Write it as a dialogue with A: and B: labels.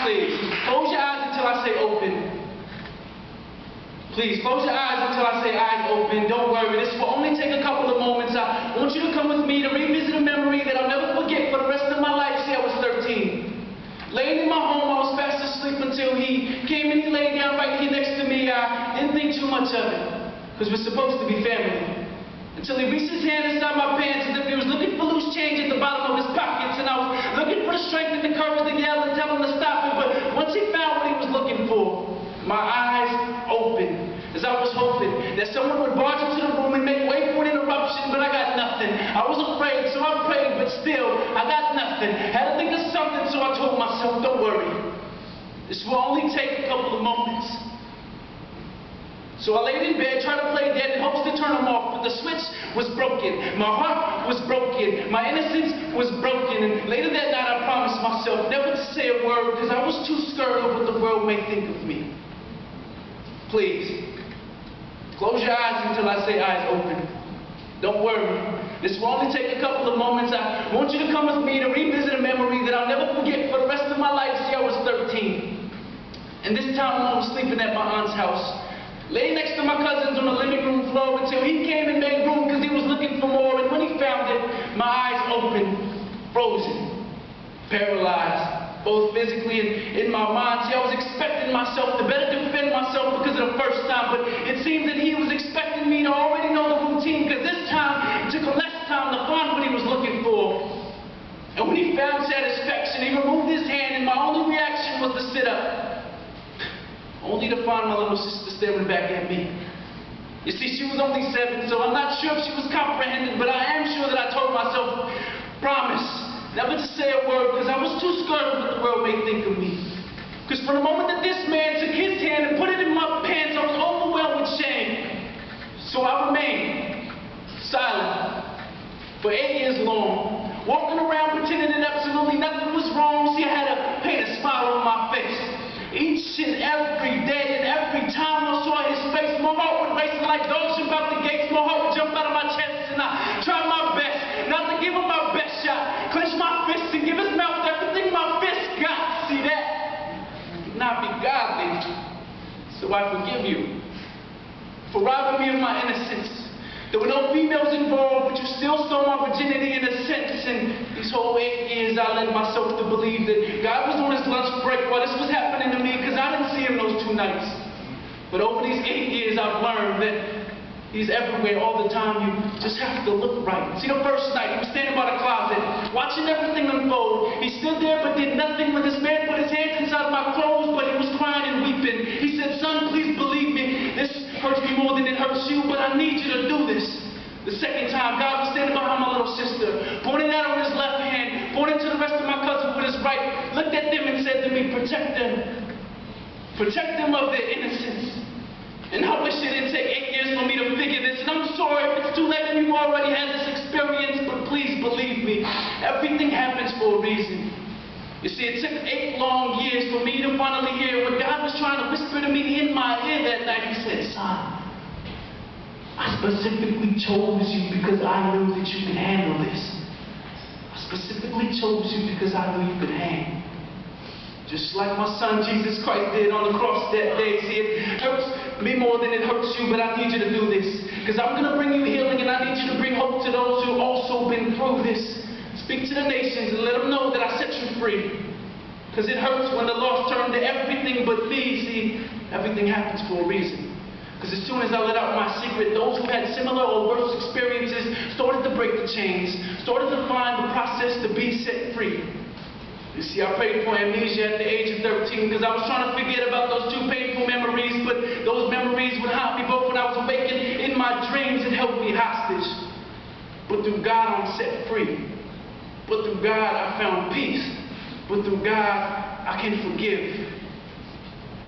A: Please, close your eyes until I say open. Please, close your eyes until I say eyes open. Don't worry, this will only take a couple of moments. I want you to come with me to revisit a memory that I'll never forget for the rest of my life. See, I was 13. Laying in my home, I was fast asleep until he came and he laid down right here next to me. I didn't think too much of it, because we're supposed to be family. Until he reached his hand inside my pants as if he was looking for loose change at the bottom of his pockets, and I was looking for the strength and the courage to yell and tell him to stop it. But once he found what he was looking for, my eyes opened, as I was hoping that someone would barge into the room and make way for an interruption, but I got nothing. I was afraid, so I prayed, but still, I got nothing. Had to think of something, so I told myself, don't worry. This will only take a couple of moments. So I laid in bed, tried to play dead in hopes to turn them off, but the switch was broken. My heart was broken. My innocence was broken. And later that night, I promised myself never to say a word, because I was too scared of what the world may think of me. Please, close your eyes until I say eyes open. Don't worry. This will only take a couple of moments. I want you to come with me to revisit a memory that I'll never forget for the rest of my life. See, I was 13. And this time I was sleeping at my aunt's house. Lay next to my cousins on the living room floor until he came and made room because he was looking for more. And when he found it, my eyes opened, frozen, paralyzed, both physically and in my mind. See, I was expecting myself to better defend myself because of the first time, but it seemed that he was expecting me to already know the routine, because this time it took less time to find what he was looking for. And when he found satisfaction, he removed his hand, and my only reaction was to sit up. Only to find my little sister staring back at me. You see, she was only 7, so I'm not sure if she was comprehending, but I am sure that I told myself, promise, never to say a word, because I was too scared of what the world may think of me. Because from the moment that this man took his hand and put it in my pants, I was overwhelmed with shame. So I remained silent for 8 years long, walking around pretending that absolutely nothing was wrong. See, I had to paint a smile on my face. Each and every day and every time I saw his face, my heart would race like dogs about the gates. My heart would jump out of my chest, and I tried my best not to give him my best shot. Clench my fists and give his mouth everything my fist got. See, that would not be godly. So I forgive you for robbing me of my innocence. There were no females involved, but you still saw my virginity in a sense. And these whole 8 years, I led myself to believe that God was on his lunch break while this was happening to me, because I didn't see him those 2 nights. But over these 8 years, I've learned that he's everywhere all the time. You just have to look right. See, the first night, he was standing by the closet, watching everything unfold. He stood there but did nothing when this man put his hands inside my clothes, but he was crying and weeping. He said, son, please believe me. This hurts me more than it hurts you, but I need you to do this. The second time, God was standing behind my little sister, pointing out on his left hand, pointing to the rest of my cousins with his right, looked at them and said to me, protect them. Protect them of their innocence. And I wish it didn't take 8 years for me to figure this. And I'm sorry if it's too late and you've already had this experience, but please believe me, everything happens for a reason. You see, it took 8 long years for me to finally hear what God was trying to whisper to me in my ear that night. He said, son, I specifically chose you because I knew that you could handle this. I specifically chose you because I knew you could hang. Just like my son Jesus Christ did on the cross that day. See, it hurts me more than it hurts you, but I need you to do this. Because I'm going to bring you healing, and I need you to bring hope to those who also been through this. Speak to the nations and let them know that I set you free. Because it hurts when the lost turn to everything but me. See, everything happens for a reason. Because as soon as I let out my secret, those who had similar or worse experiences started to break the chains, started to find the process to be set free. You see, I prayed for amnesia at the age of 13 because I was trying to forget about those 2 painful memories, but those memories would haunt me both when I was awakened in my dreams and held me hostage. But through God, I'm set free. But through God, I found peace. But through God, I can forgive.